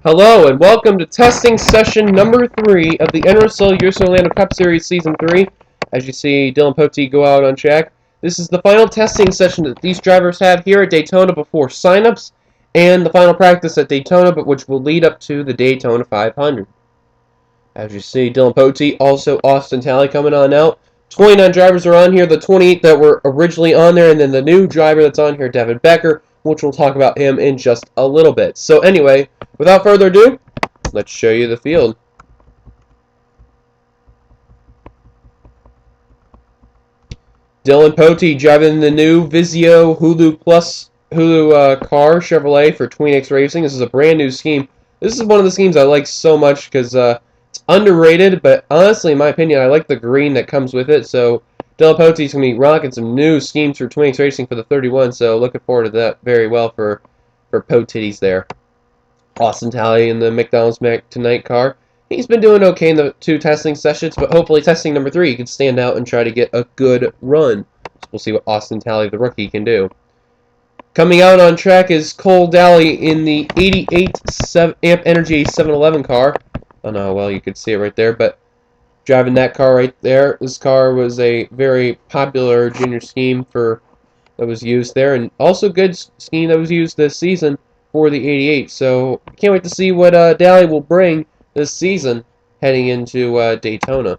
Hello and welcome to testing session number 3 of the NRSL Universal Orlando Cup Series Season 3. As you see Dylan Pote go out on track. This is the final testing session that these drivers have here at Daytona before signups, and the final practice at Daytona, but which will lead up to the Daytona 500. As you see, Dylan Pote, also Austin Talley coming on out. 29 drivers are on here, the 28 that were originally on there, and then the new driver that's on here, Devin Becker, which we'll talk about him in just a little bit. So anyway, without further ado, let's show you the field. Dylan Pote driving the new Vizio Hulu car Chevrolet for Tweenix Racing. This is a brand new scheme. This is one of the schemes I like so much because it's underrated, but honestly, in my opinion, I like the green that comes with it. So Dylan Pote's going to be rocking some new schemes for Tweenix Racing for the 31, so looking forward to that very well for Pote's there. Austin Talley in the McDonald's Tonight car. He's been doing okay in the 2 testing sessions, but hopefully testing number 3 he can stand out and try to get a good run. So we'll see what Austin Talley, the rookie, can do. Coming out on track is Cole Daly in the 88 amp energy 711 car. I don't know how well you could see it right there, but driving that car right there. This car was a very popular junior scheme that was used there, and also good scheme that was used this season for the 88. So can't wait to see what Daly will bring this season heading into Daytona.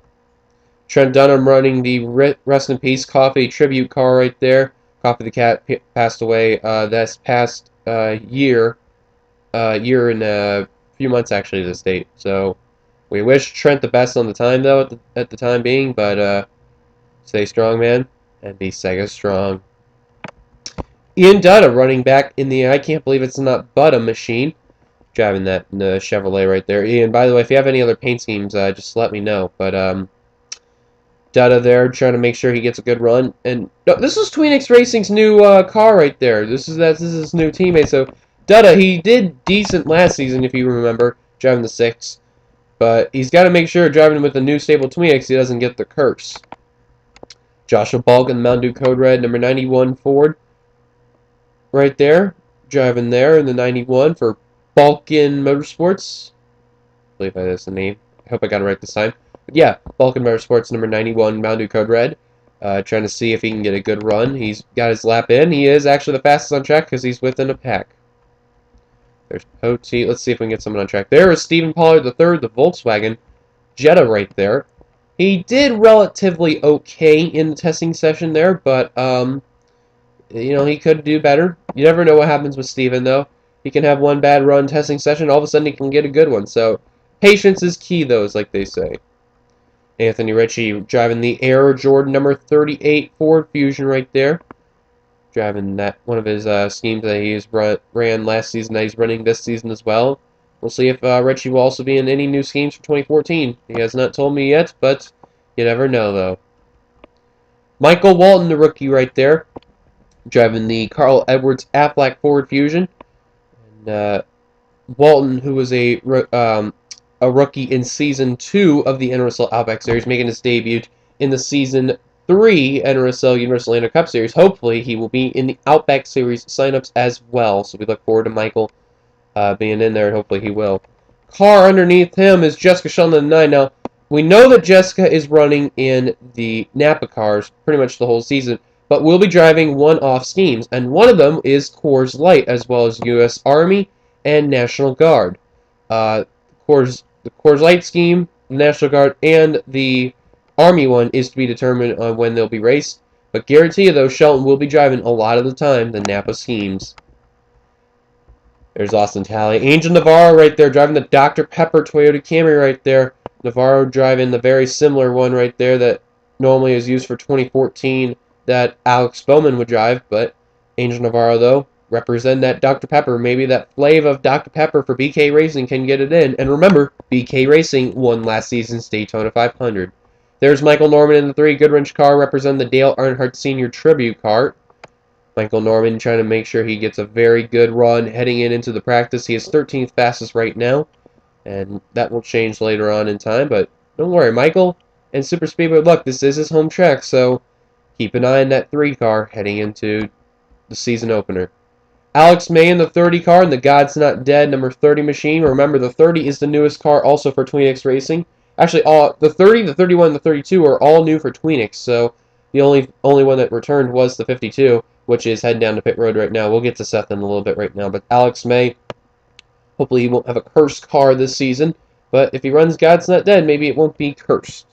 Trent Dunham running the Rest in Peace Coffee tribute car right there. Coffee the Cat passed away this past year and a few months actually to this date. So we wish Trent the best on the time though at the time being, but stay strong, man, and be Sega strong. Ian Dutta running back in the I can't believe it's not but a machine. Driving that in the Chevrolet right there. Ian, by the way, if you have any other paint schemes, just let me know. But Dutta there trying to make sure he gets a good run. And no, this is Tweenix Racing's new car right there. This is his new teammate. So Dutta, he did decent last season if you remember, driving the 6. But he's got to make sure driving with the new stable Tweenix he doesn't get the curse. Joshua Balk in the Mountain Dew Code Red, number 91 Ford. Right there, driving there in the 91 for Balkan Motorsports. I believe that's the name. I hope I got it right this time. But yeah, Balkan Motorsports, number 91, Mountain Dew Code Red. Trying to see if he can get a good run. He's got his lap in. He is actually the fastest on track because he's within a pack. There's Pote. Let's see if we can get someone on track. There is Stephen Pollard III, the Volkswagen Jetta right there. He did relatively okay in the testing session there, but you know, he could do better. You never know what happens with Steven, though. He can have one bad run testing session, all of a sudden he can get a good one. So, patience is key, though, like they say. Anthony Ritchie driving the Air Jordan number 38 Ford Fusion right there. Driving that one of his schemes that he ran last season that he's running this season as well. We'll see if Ritchie will also be in any new schemes for 2014. He has not told me yet, but you never know, though. Michael Walton, the rookie right there. Driving the Carl Edwards Aflac Ford Fusion. And Walton, who was a rookie in Season 2 of the NRSL Outback Series, making his debut in the Season 3 NRSL Universal Orlando Cup Series. Hopefully, he will be in the Outback Series signups as well. So we look forward to Michael being in there, and hopefully he will. Car underneath him is Jessica Sheldon 9. Now, we know that Jessica is running in the Napa cars pretty much the whole season, but we'll be driving one-off schemes, and one of them is Coors Light, as well as U.S. Army and National Guard. The Coors Light scheme, the National Guard, and the Army one is to be determined on when they'll be raced, but guarantee you, though, Shelton will be driving a lot of the time the Napa schemes. There's Austin Talley. Angel Navarro right there, driving the Dr. Pepper Toyota Camry right there. Navarro driving the very similar one right there that normally is used for 2014 that Alex Bowman would drive, but Angel Navarro, though, represent that Dr. Pepper. Maybe that flavor of Dr. Pepper for BK Racing can get it in. And remember, BK Racing won last season's Daytona 500. There's Michael Norman in the 3 Goodwrench car, representing the Dale Earnhardt Sr. Tribute car. Michael Norman trying to make sure he gets a very good run heading into the practice. He is 13th fastest right now, and that will change later on in time, but don't worry, Michael and Super Speedway, look, this is his home track, so keep an eye on that 3 car heading into the season opener. Alex May in the 30 car and the God's Not Dead number 30 machine. Remember, the 30 is the newest car also for Tweenix Racing. Actually, all the 30, the 31, and the 32 are all new for Tweenix, so the only one that returned was the 52, which is heading down to pit road right now. We'll get to Seth in a little bit right now, but Alex May, hopefully he won't have a cursed car this season, but if he runs God's Not Dead, maybe it won't be cursed.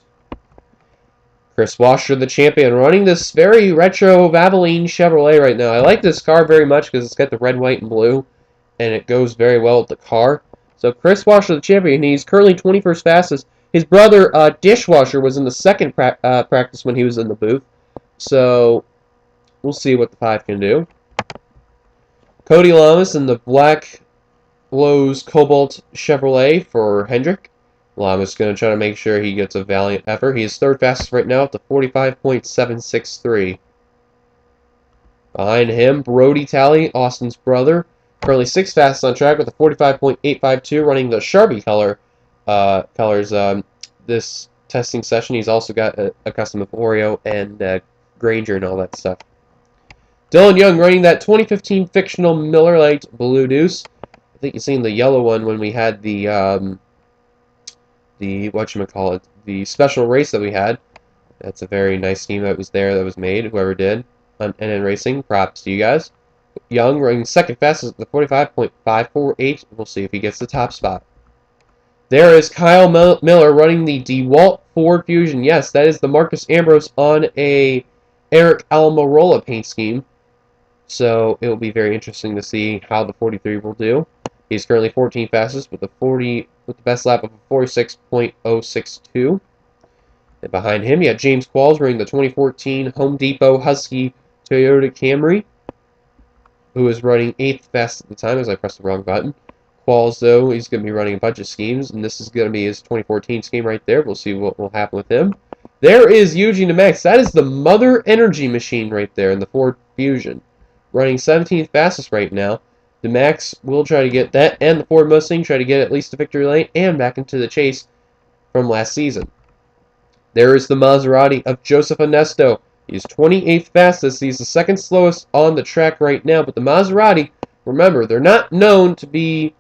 Chris Washer, the champion, running this very retro Valvoline Chevrolet right now. I like this car very much because it's got the red, white, and blue, and it goes very well with the car. So Chris Washer, the champion, he's currently 21st fastest. His brother, Dishwasher, was in the second practice when he was in the booth. So we'll see what the 5 can do. Cody Lamas in the Black Lowe's Cobalt Chevrolet for Hendrick. Lamas going to try to make sure he gets a valiant effort. He is third fastest right now at the 45.763. Behind him, Brody Talley, Austin's brother, currently 6th fastest on track with a 45.852, running the Sharpie colors this testing session. He's also got a custom of Oreo and Granger and all that stuff. Dylan Young running that 2015 fictional Miller Lite Blue Deuce. I think you've seen the yellow one when we had the whatchamacallit, the special race that we had. That's a very nice scheme that was there, that was made, whoever did. On NN Racing, props to you guys. Young running second fastest at the 45.548. We'll see if he gets the top spot. There is Kyle Miller running the DeWalt Ford Fusion. Yes, that is the Marcus Ambrose on a Eric Almirola paint scheme. So it will be very interesting to see how the 43 will do. He's currently 14th fastest with the best lap of a 46.062. And behind him, you have James Qualls running the 2014 Home Depot Husky Toyota Camry, who is running 8th fastest at the time as I pressed the wrong button. Qualls, though, he's going to be running a bunch of schemes, and this is going to be his 2014 scheme right there. We'll see what will happen with him. There is Eugene DeMax. That is the Mother Energy machine right there in the Ford Fusion. Running 17th fastest right now. DeMax will try to get that and the Ford Mustang, try to get at least a victory lane and back into the chase from last season. There is the Maserati of Joseph Onesto. He's 28th fastest. He's the second slowest on the track right now, but the Maserati, remember, they're not known to be,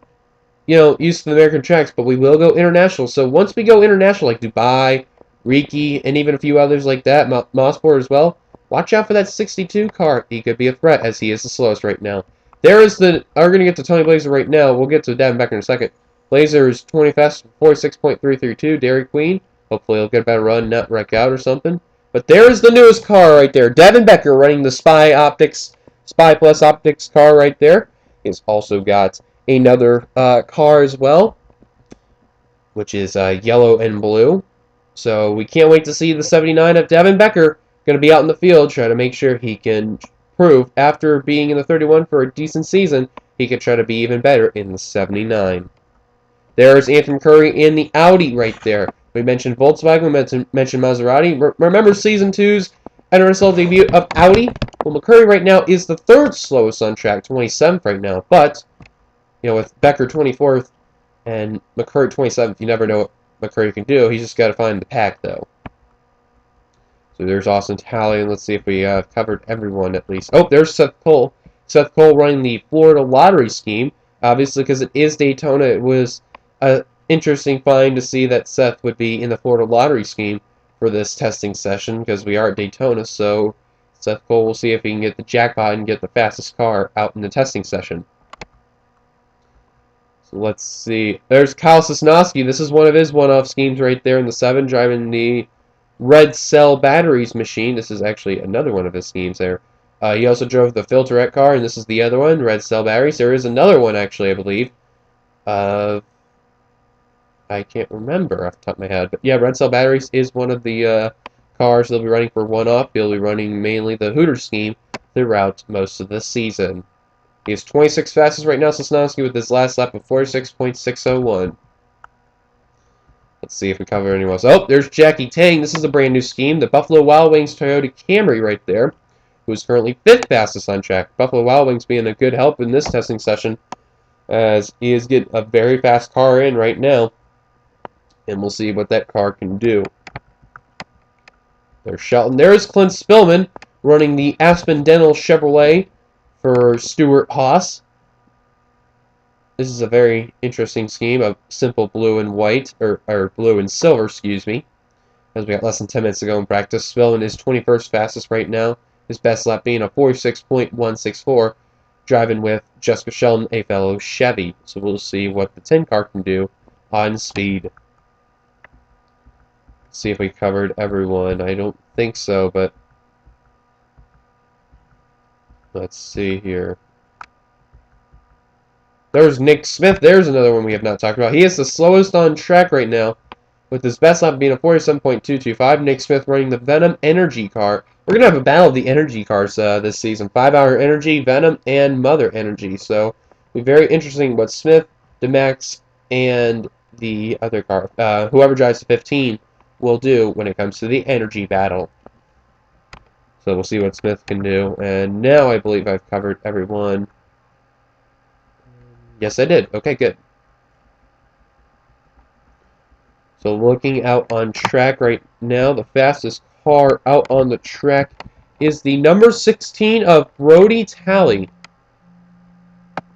used to the American tracks, but we will go international. So once we go international, like Dubai, Riki, and even a few others like that, Mosport as well, watch out for that 62 car. He could be a threat, as he is the slowest right now. We're going to get to Tony Blazer right now. We'll get to Davin Becker in a second. Blazer is 20 fast, 46.332. Dairy Queen. Hopefully he'll get a better run, not wreck out or something. But there's the newest car right there. Davin Becker running the Spy Plus Optics car right there. He's also got another car as well, which is yellow and blue. So we can't wait to see the 79 of Davin Becker. Going to be out in the field, trying to make sure he can prove, after being in the 31 for a decent season, he could try to be even better in the 79. There's Anthony Curry in the Audi right there. We mentioned Volkswagen, we mentioned Maserati. Remember Season 2's NRSL debut of Audi? Well, McCurry right now is the third slowest on track, 27th right now. But, with Becker 24th and McCurry 27th, you never know what McCurry can do. He's just got to find the pack, though. So there's Austin Talley, and let's see if we covered everyone at least. Oh, there's Seth Cole. Seth Cole running the Florida lottery scheme. Obviously, because it is Daytona, it was an interesting find to see that Seth would be in the Florida lottery scheme for this testing session, because we are at Daytona. So Seth Cole will see if he can get the jackpot and get the fastest car out in the testing session. So let's see. There's Kyle Sosnowski. This is one of his one-off schemes right there in the 7, driving the Red Cell Batteries machine. This is actually another one of his schemes there. He also drove the Filterette car, and this is the other one, Red Cell Batteries. There is another one, actually, I believe. I can't remember off the top of my head. But yeah, Red Cell Batteries is one of the cars they'll be running for one-off. He'll be running mainly the Hooter scheme throughout most of the season. He is 26th fastest right now, Sosnowski, with his last lap of 46.601. Let's see if we cover anyone else. Oh, there's Jackie Tang. This is a brand new scheme. The Buffalo Wild Wings Toyota Camry right there, who is currently 5th fastest on track. Buffalo Wild Wings being a good help in this testing session, as he is getting a very fast car in right now. And we'll see what that car can do. There's Shelton. There's Clint Spillman running the Aspen Dental Chevrolet for Stuart Haas. This is a very interesting scheme of simple blue and white, or blue and silver, excuse me, as we got less than 10 minutes to go in practice. Spellman is 21st fastest right now, his best lap being a 46.164, driving with Jessica Shelton, a fellow Chevy. So we'll see what the 10 car can do on speed. See if we covered everyone. I don't think so, but let's see here. There's Nick Smith. There's another one we have not talked about. He is the slowest on track right now, with his best lap being a 47.225. Nick Smith running the Venom Energy car. We're going to have a battle of the energy cars this season. 5-Hour Energy, Venom, and Mother Energy. So it'll be very interesting what Smith, DeMax, and the other car, whoever drives the 15, will do when it comes to the energy battle. So we'll see what Smith can do. And now I believe I've covered everyone. Yes, I did. Okay, good. So looking out on track right now, the fastest car out on the track is the number 16 of Brody Talley.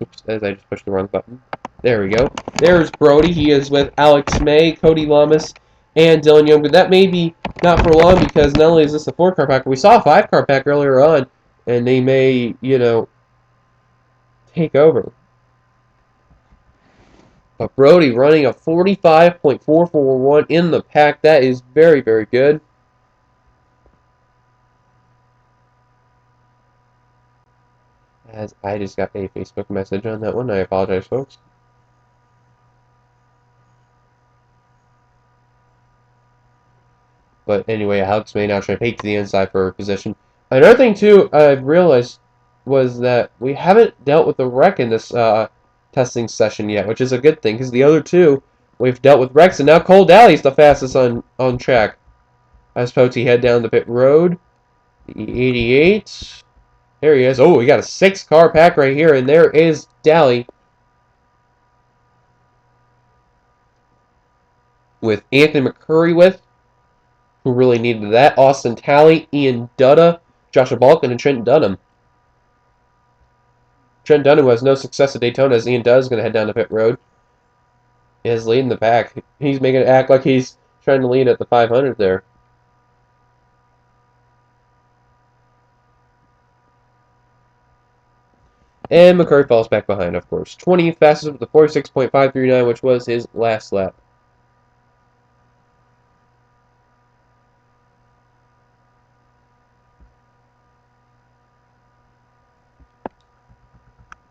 Oops, as I just pushed the wrong button. There we go. There's Brody. He is with Alex May, Cody Lamas, and Dylan Young. But that may be not for long because not only is this a 4-car pack, but we saw a 5-car pack earlier on, and they may, take over. But Brody running a 45.441 in the pack. That is very, very good. As I just got a Facebook message on that one. I apologize, folks. But anyway, Alex may now try to peek to the inside for a position. Another thing, too, I realized was that we haven't dealt with the wreck in this testing session yet, which is a good thing, because the other two, we've dealt with wrecks, and now Cole Daly's the fastest on track. As Poti head down the pit road. The 88. There he is. Oh, we got a 6-car pack right here, and there is Daly. With Anthony McCurry who really needed that. Austin Talley, Ian Dutta, Joshua Balkin, and Trent Dunham. Trent Dunham, who has no success at Daytona, as Ian Dutta is going to head down the pit road, is leading the pack. He's making it act like he's trying to lead at the 500 there. And McCurry falls back behind, of course. 20th fastest with the 46.539, which was his last lap.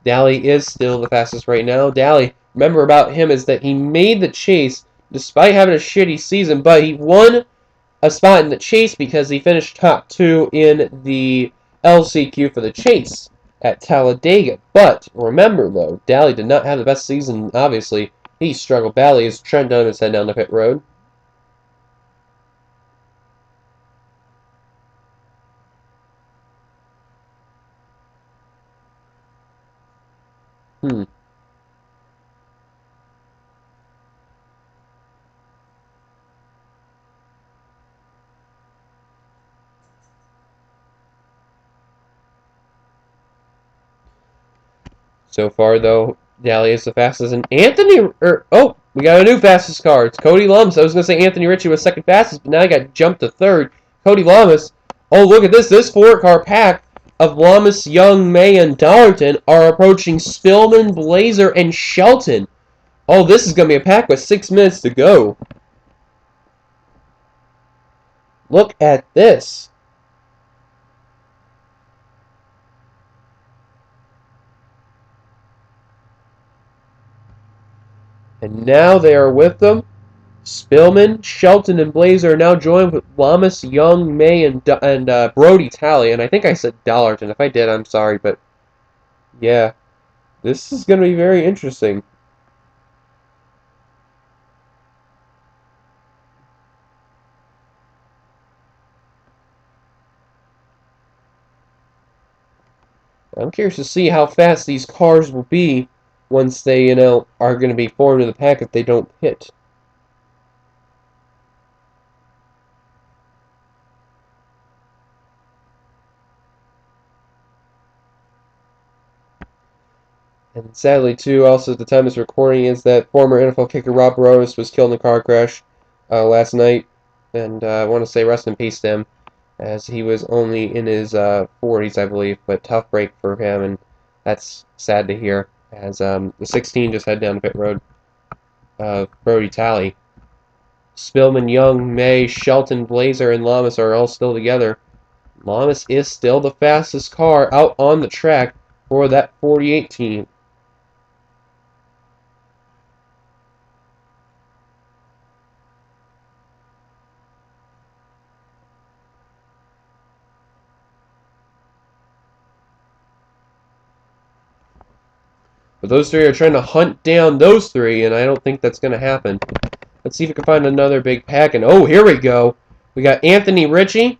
Daly is still the fastest right now. Daly, remember about him is that he made the chase despite having a shitty season, but he won a spot in the chase because he finished top 2 in the LCQ for the chase at Talladega. But remember, though, Daly did not have the best season, obviously. He struggled badly as Trent Dunham is heading down the pit road. So far, though, Daly is the fastest. And Anthony... oh, we got a new fastest car. It's Cody Lamas. I was going to say Anthony Ritchie was second fastest, but now he got jumped to third. Cody Lamas. Oh, look at this. This 4-car pack of Lamas, Young, May, and Dollarton are approaching Spillman, Blazer, and Shelton. Oh, this is going to be a pack with 6 minutes to go. Look at this. And now they are with them. Spillman, Shelton, and Blazer are now joined with Lamas, Young, May, and Brody Talley. And I think I said Dollarton. If I did, I'm sorry. But, yeah, this is going to be very interesting. I'm curious to see how fast these cars will be once they, are going to be formed in the pack if they don't hit. And sadly, too, also at the time of this recording, is that former NFL kicker Rob Rose was killed in a car crash last night. And I want to say rest in peace to him, as he was only in his 40s, I believe. But tough break for him, and that's sad to hear, as the 16 just head down to pit road. Brody Talley. Spillman, Young, May, Shelton, Blazer, and Lamas are all still together. Lamas is still the fastest car out on the track for that 48 team. But those three are trying to hunt down those three, and I don't think that's going to happen. Let's see if we can find another big pack. And oh, here we go. We got Anthony Ritchie,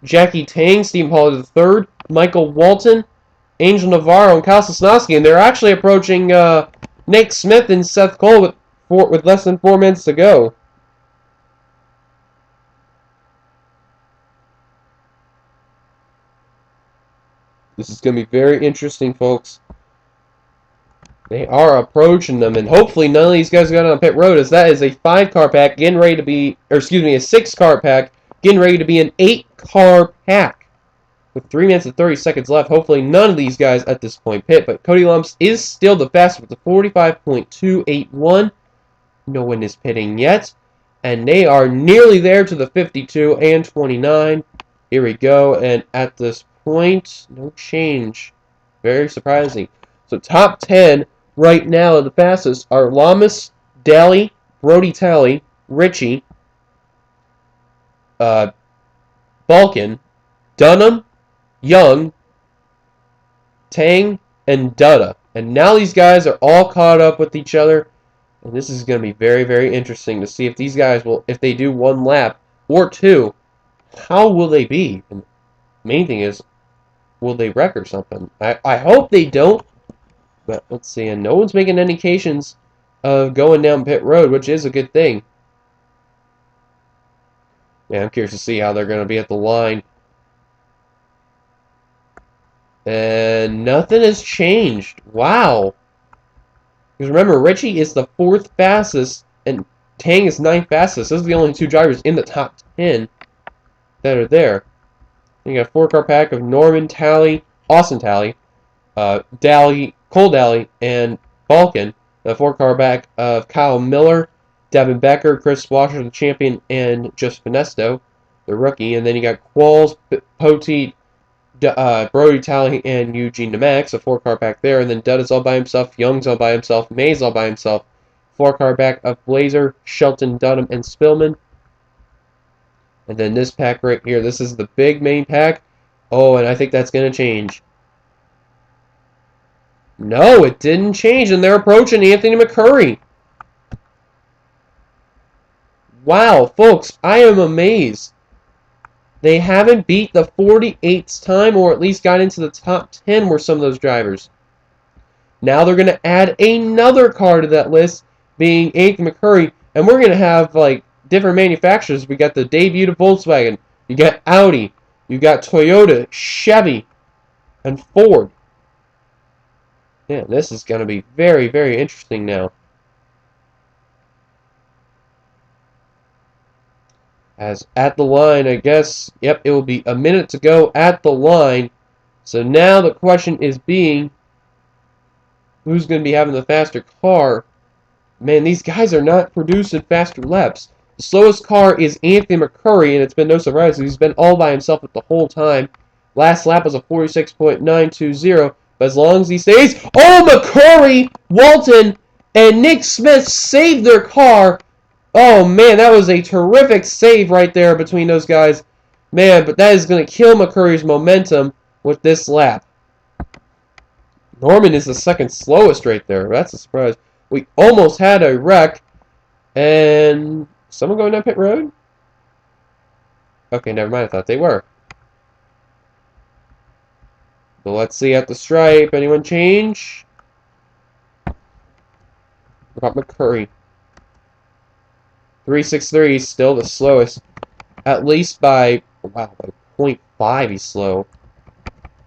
Jackie Tang, Stephen Pollard III, Michael Walton, Angel Navarro, and Kyle Sosnowski. And they're actually approaching Nick Smith and Seth Cole with less than 4 minutes to go. This is going to be very interesting, folks. They are approaching them, and hopefully none of these guys got on pit road, as that is a 5-car pack getting ready to be, or excuse me, a 6-car pack getting ready to be an 8-car pack. With 3 minutes and 30 seconds left, hopefully none of these guys at this point pit, but Cody Lumps is still the fastest with a 45.281. No one is pitting yet, and they are nearly there to the 52 and 29. Here we go, and at this point, no change. Very surprising. So top 10 right now, the fastest are Lamas, Daly, Brody Talley, Ritchie, Balkin, Dunham, Young, Tang, and Dutta. And now these guys are all caught up with each other. And this is going to be very, very interesting to see if these guys will, if they do one lap or two, how will they be? And the main thing is, will they wreck or something? I hope they don't. But let's see, and no one's making indications of going down pit road, which is a good thing. Yeah, I'm curious to see how they're going to be at the line. And nothing has changed. Wow. Because remember, Ritchie is the 4th fastest, and Tang is 9th fastest. Those are the only 2 drivers in the top 10 that are there. You got a 4-car pack of Norman Talley, Austin Talley, Daly, Cole Daly, and Balkin. A 4-car pack of Kyle Miller, Devin Becker, Chris Washer, the champion, and Just Finesto, the rookie. And then you got Qualls, Poteet, Brody Talley, and Eugene Demax, a 4-car pack there. And then Dutta's all by himself, Young's all by himself, May's all by himself. 4-car pack of Blazer, Shelton, Dunham, and Spillman. And then this pack right here, this is the big main pack. Oh, and I think that's going to change. No, it didn't change, and they're approaching Anthony McCurry. Wow, folks, I am amazed. They haven't beat the 48th time, or at least got into the top 10 were some of those drivers. Now they're going to add another car to that list, being Anthony McCurry, and we're going to have, like, different manufacturers. We got the debut of Volkswagen, you got Audi, you got Toyota, Chevy, and Ford. Yeah, this is going to be very, very interesting now. As at the line, I guess, yep, it will be a minute to go at the line. So now the question is being, who's going to be having the faster car? Man, these guys are not producing faster laps. The slowest car is Anthony McCurry, and it's been no surprise. He's been all by himself the whole time. Last lap was a 46.920, but as long as he stays... Oh, McCurry, Walton, and Nick Smith saved their car. Oh, man, that was a terrific save right there between those guys. Man, but that is going to kill McCurry's momentum with this lap. Norman is the second slowest right there. That's a surprise. We almost had a wreck. And someone going down pit road? Okay, never mind. I thought they were. But let's see at the stripe. Anyone change? What about McCurry? 363 is still the slowest. At least by, wow, by 0.5 he's slow.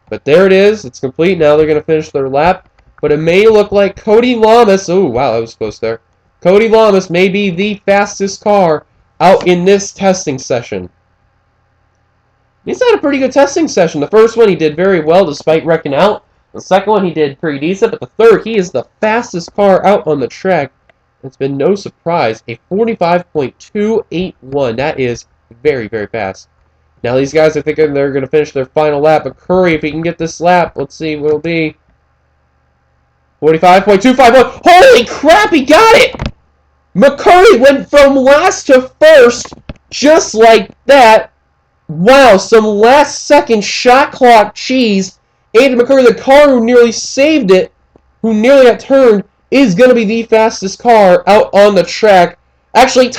But there it is. It's complete. Now they're going to finish their lap. but it may look like Cody Lamas. Oh, wow, that was close there. Cody Lamas may be the fastest car out in this testing session. He's had a pretty good testing session. The first one he did very well despite wrecking out. The second one he did pretty decent, but the third, he is the fastest car out on the track. It's been no surprise. A 45.281. That is very, very fast. Now these guys are thinking they're going to finish their final lap, but Curry, if he can get this lap, let's see what it'll be. 45.251. Holy crap, he got it! McCurry went from last to first, just like that. Wow, some last-second shot clock cheese. Aiden McCurry, the car who nearly saved it, who nearly got turned, is going to be the fastest car out on the track. Actually,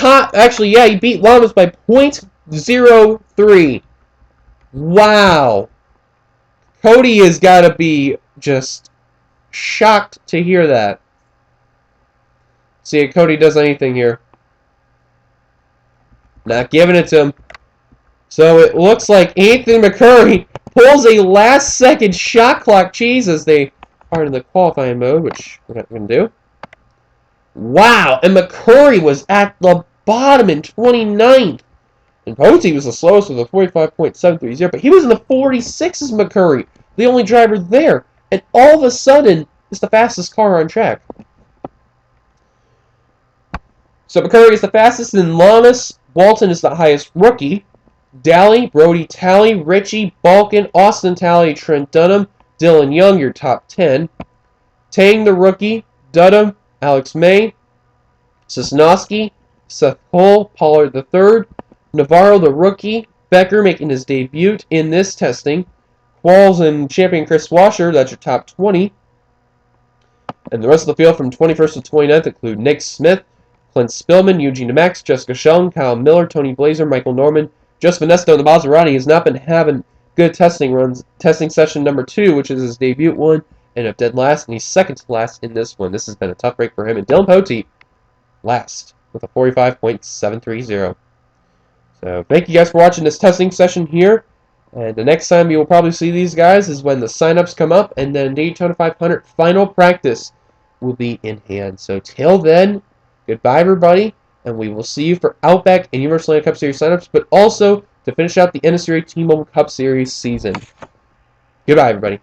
yeah, he beat Lamas by 0.03. Wow. Cody has got to be just shocked to hear that. See if Cody does anything here. Not giving it to him. So it looks like Anthony McCurry pulls a last-second shot clock cheese as they are in the qualifying mode, which we're not going to do. Wow, and McCurry was at the bottom in 29th. And Poti was the slowest with a 45.730, but he was in the 46s, McCurry, the only driver there. And all of a sudden, it's the fastest car on track. So McCurry is the fastest, and Lamas. Walton is the highest rookie. Daly, Brody Talley, Ritchie, Balkan, Austin Talley, Trent Dunham, Dylan Young, your top 10. Tang, the rookie. Dunham, Alex May, Sosnowski, Seth Cole, Pollard the third. Navarro, the rookie. Becker making his debut in this testing. Qualls and champion Chris Washer, that's your top 20. And the rest of the field from 21st to 29th include Nick Smith, Clint Spillman, Eugene Max, Jessica Shelley, Kyle Miller, Tony Blazer, Michael Norman. Just Vanesto in the Maserati has not been having good testing runs. Testing session number 2, which is his debut one, ended up dead last, and he's second to last in this one. This has been a tough break for him. And Dylan Poti, last, with a 45.730. So thank you guys for watching this testing session here. And the next time you will probably see these guys is when the signups come up, and then Daytona 500 final practice will be in hand. So till then, goodbye everybody, and we will see you for Outback and Universal Orlando Cup Series signups, but also to finish out the NSRA T-Mobile Cup Series season. Goodbye everybody.